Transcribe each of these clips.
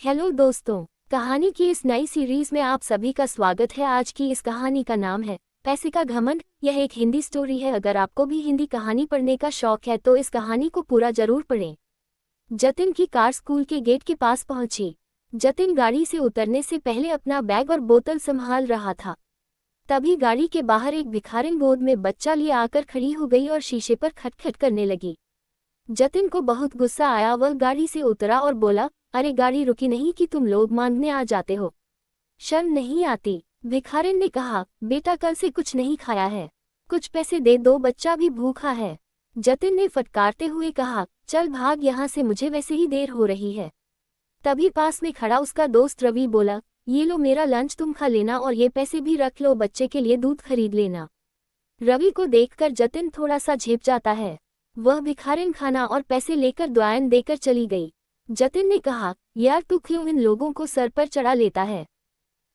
Hello दोस्तों, कहानी की इस नई सीरीज में आप सभी का स्वागत है। आज की इस कहानी का नाम है पैसे का घमंड। यह एक हिंदी स्टोरी है। अगर आपको भी हिंदी कहानी पढ़ने का शौक है तो इस कहानी को पूरा जरूर पढ़ें। जतिन की कार स्कूल के गेट के पास पहुंची। जतिन गाड़ी से उतरने से पहले अपना बैग और बोतल संभाल रहा था। तभी गाड़ी के बाहर एक भिखारिन गोद में बच्चा लिए आकर खड़ी हो गई और शीशे पर खटखट करने लगी। जतिन को बहुत गुस्सा आया। वह गाड़ी से उतरा और बोला, अरे गाड़ी रुकी नहीं कि तुम लोग मांगने आ जाते हो? शर्म नहीं आती? भिखारिन ने कहा, बेटा कल से कुछ नहीं खाया है, कुछ पैसे दे दो, बच्चा भी भूखा है। जतिन ने फटकारते हुए कहा, चल भाग यहाँ से, मुझे वैसे ही देर हो रही है। तभी पास में खड़ा उसका दोस्त रवि बोला, ये लो मेरा लंच, तुम खा लेना और ये पैसे भी रख लो, बच्चे के लिए दूध खरीद लेना। रवि को देखकर जतिन थोड़ा सा झेप जाता है। वह भिखारिन खाना और पैसे लेकर दुआन देकर चली गई। जतिन ने कहा, यार तू क्यों इन लोगों को सर पर चढ़ा लेता है?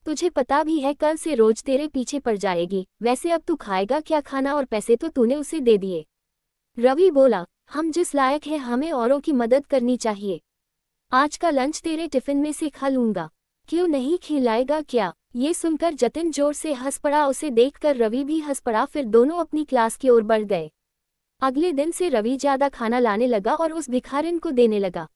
तुझे पता भी है कल से रोज तेरे पीछे पड़ जाएगी। वैसे अब तू खाएगा क्या खाना, और पैसे तो तूने उसे दे दिए। रवि बोला, हम जिस लायक हैं हमें औरों की मदद करनी चाहिए। आज का लंच तेरे टिफिन में से खा लूंगा, क्यों नहीं खिलाएगा क्या? ये सुनकर जतिन जोर से हंस पड़ा। उसे देखकर रवि भी हंस पड़ा। फिर दोनों अपनी क्लास की ओर बढ़ गए। अगले दिन से रवि ज्यादा खाना लाने लगा और उस भिखारिन को देने लगा।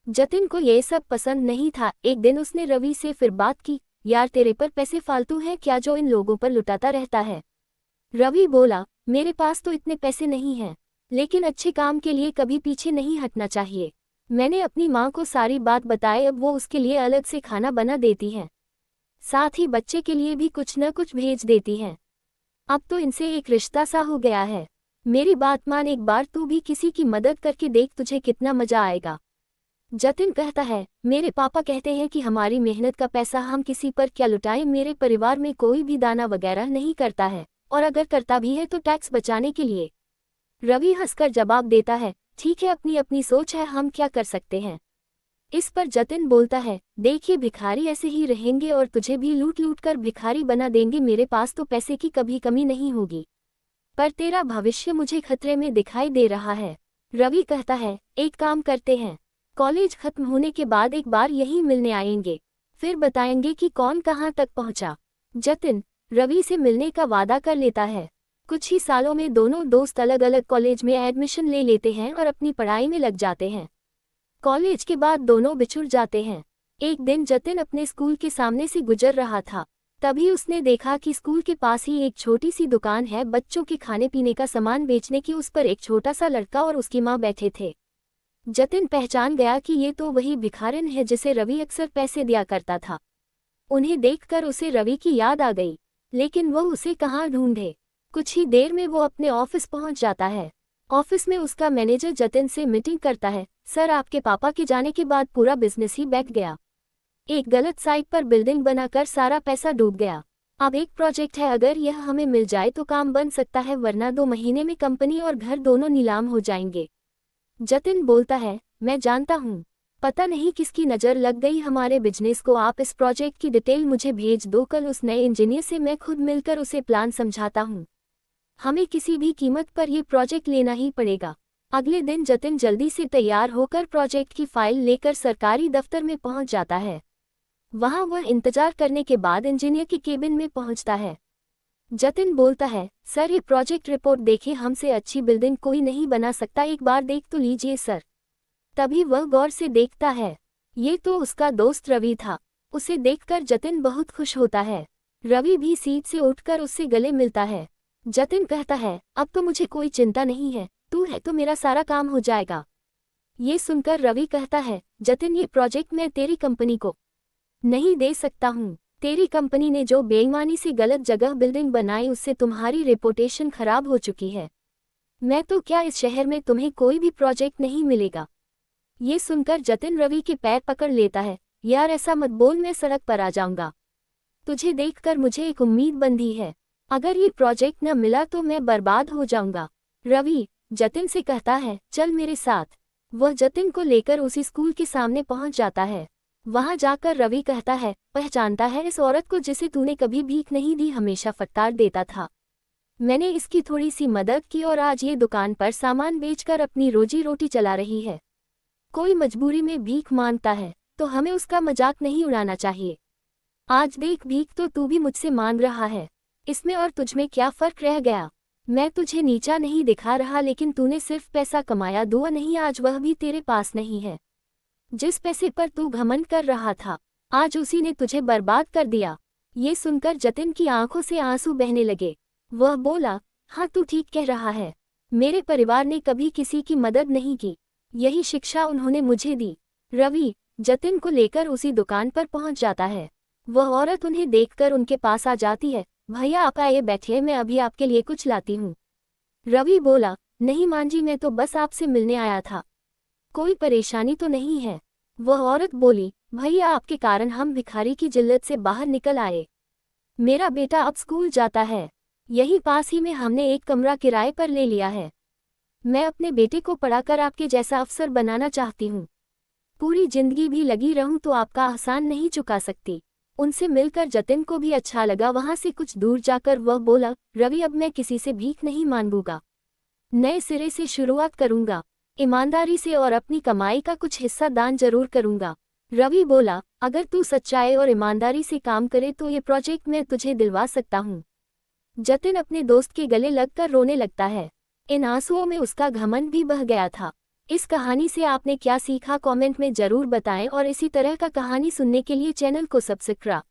जतिन को यह सब पसंद नहीं था। एक दिन उसने रवि से फिर बात की, यार तेरे पर पैसे फालतू हैं क्या जो इन लोगों पर लुटाता रहता है? रवि बोला, मेरे पास तो इतने पैसे नहीं हैं, लेकिन अच्छे काम के लिए कभी पीछे नहीं हटना चाहिए। मैंने अपनी माँ को सारी बात बताई, अब वो उसके लिए अलग से खाना बना देती हैं, साथ ही बच्चे के लिए भी कुछ न कुछ भेज देती हैं। अब तो इनसे एक रिश्ता सा हो गया है। मेरी बात मान, एक बार तू भी किसी की मदद करके देख, तुझे कितना मजा आएगा। जतिन कहता है, मेरे पापा कहते हैं कि हमारी मेहनत का पैसा हम किसी पर क्या लुटाएं। मेरे परिवार में कोई भी दाना वगैरह नहीं करता है, और अगर करता भी है तो टैक्स बचाने के लिए। रवि हंसकर जवाब देता है, ठीक है, अपनी अपनी सोच है, हम क्या कर सकते हैं। इस पर जतिन बोलता है, देखिए भिखारी ऐसे ही रहेंगे और तुझे भी लूट लूट कर भिखारी बना देंगे। मेरे पास तो पैसे की कभी कमी नहीं होगी, पर तेरा भविष्य मुझे खतरे में दिखाई दे रहा है। रवि कहता है, एक काम करते हैं, कॉलेज खत्म होने के बाद एक बार यहीं मिलने आएंगे, फिर बताएंगे कि कौन कहाँ तक पहुँचा। जतिन रवि से मिलने का वादा कर लेता है। कुछ ही सालों में दोनों दोस्त अलग अलग कॉलेज में एडमिशन ले लेते हैं और अपनी पढ़ाई में लग जाते हैं। कॉलेज के बाद दोनों बिछुड़ जाते हैं। एक दिन जतिन अपने स्कूल के सामने से गुजर रहा था। तभी उसने देखा कि स्कूल के पास ही एक छोटी सी दुकान है, बच्चों के खाने पीने का सामान बेचने की। उस पर एक छोटा सा लड़का और उसकी माँ बैठे थे। जतिन पहचान गया कि ये तो वही भिखारिन है जिसे रवि अक्सर पैसे दिया करता था। उन्हें देखकर उसे रवि की याद आ गई, लेकिन वह उसे कहाँ ढूंढे। कुछ ही देर में वो अपने ऑफिस पहुंच जाता है। ऑफिस में उसका मैनेजर जतिन से मीटिंग करता है। सर, आपके पापा के जाने के बाद पूरा बिजनेस ही बैठ गया। एक गलत साइट पर बिल्डिंग बनाकर सारा पैसा डूब गया। अब एक प्रोजेक्ट है, अगर यह हमें मिल जाए तो काम बन सकता है, वरना 2 महीने में कंपनी और घर दोनों नीलाम हो जाएंगे। जतिन बोलता है, मैं जानता हूँ, पता नहीं किसकी नज़र लग गई हमारे बिजनेस को। आप इस प्रोजेक्ट की डिटेल मुझे भेज दो, कल उस नए इंजीनियर से मैं खुद मिलकर उसे प्लान समझाता हूँ। हमें किसी भी कीमत पर यह प्रोजेक्ट लेना ही पड़ेगा। अगले दिन जतिन जल्दी से तैयार होकर प्रोजेक्ट की फाइल लेकर सरकारी दफ्तर में पहुंच जाता है। वहां वह इंतजार करने के बाद इंजीनियर के केबिन में पहुंचता है। जतिन बोलता है, सर ये प्रोजेक्ट रिपोर्ट देखिए, हमसे अच्छी बिल्डिंग कोई नहीं बना सकता, एक बार देख तो लीजिए सर। तभी वह गौर से देखता है, ये तो उसका दोस्त रवि था। उसे देखकर जतिन बहुत खुश होता है। रवि भी सीट से उठकर उससे गले मिलता है। जतिन कहता है, अब तो मुझे कोई चिंता नहीं है, तू है तो मेरा सारा काम हो जाएगा। ये सुनकर रवि कहता है, जतिन ये प्रोजेक्ट मैं तेरी कंपनी को नहीं दे सकता हूँ। तेरी कंपनी ने जो बेईमानी से गलत जगह बिल्डिंग बनाई, उससे तुम्हारी रेपुटेशन खराब हो चुकी है। मैं तो क्या, इस शहर में तुम्हें कोई भी प्रोजेक्ट नहीं मिलेगा। ये सुनकर जतिन रवि के पैर पकड़ लेता है। यार ऐसा मत बोल, मैं सड़क पर आ जाऊंगा। तुझे देखकर मुझे एक उम्मीद बंधी है, अगर ये प्रोजेक्ट न मिला तो मैं बर्बाद हो जाऊंगा। रवि जतिन से कहता है, चल मेरे साथ। वह जतिन को लेकर उसी स्कूल के सामने पहुंच जाता है। वहां जाकर रवि कहता है, पहचानता है इस औरत को जिसे तूने कभी भीख नहीं दी, हमेशा फटकार देता था। मैंने इसकी थोड़ी सी मदद की और आज ये दुकान पर सामान बेचकर अपनी रोजी रोटी चला रही है। कोई मजबूरी में भीख मांगता है, तो हमें उसका मजाक नहीं उड़ाना चाहिए। आज देख भीख तो तू भी मुझसे मांग रहा है, इसमें और तुझमें क्या फर्क रह गया। मैं तुझे नीचा नहीं दिखा रहा, लेकिन तूने सिर्फ पैसा कमाया, दुआ नहीं, आज वह भी तेरे पास नहीं है। जिस पैसे पर तू घमंड कर रहा था, आज उसी ने तुझे बर्बाद कर दिया। ये सुनकर जतिन की आंखों से आंसू बहने लगे। वह बोला, हाँ तू ठीक कह रहा है, मेरे परिवार ने कभी किसी की मदद नहीं की, यही शिक्षा उन्होंने मुझे दी। रवि जतिन को लेकर उसी दुकान पर पहुंच जाता है। वह औरत उन्हें देखकर उनके पास आ जाती है। भैया आप आइए बैठिए, मैं अभी आपके लिए कुछ लाती हूँ। रवि बोला, नहीं मां जी, मैं तो बस आपसे मिलने आया था, कोई परेशानी तो नहीं है। वह औरत बोली, भैया आपके कारण हम भिखारी की जिल्लत से बाहर निकल आए। मेरा बेटा अब स्कूल जाता है, यही पास ही में हमने एक कमरा किराए पर ले लिया है। मैं अपने बेटे को पढ़ाकर आपके जैसा अफसर बनाना चाहती हूँ। पूरी जिंदगी भी लगी रहूं तो आपका एहसान नहीं चुका सकती। उनसे मिलकर जतिन को भी अच्छा लगा। वहां से कुछ दूर जाकर वह बोला, रवि अब मैं किसी से भीख नहीं मांगूंगा, नए सिरे से शुरुआत करूंगा, ईमानदारी से, और अपनी कमाई का कुछ हिस्सा दान जरूर करूंगा। रवि बोला, अगर तू सच्चाई और ईमानदारी से काम करे तो ये प्रोजेक्ट मैं तुझे दिलवा सकता हूँ। जतिन अपने दोस्त के गले लगकर रोने लगता है। इन आंसुओं में उसका घमंड भी बह गया था। इस कहानी से आपने क्या सीखा, कमेंट में जरूर बताएं, और इसी तरह का कहानी सुनने के लिए चैनल को सब्सक्राइब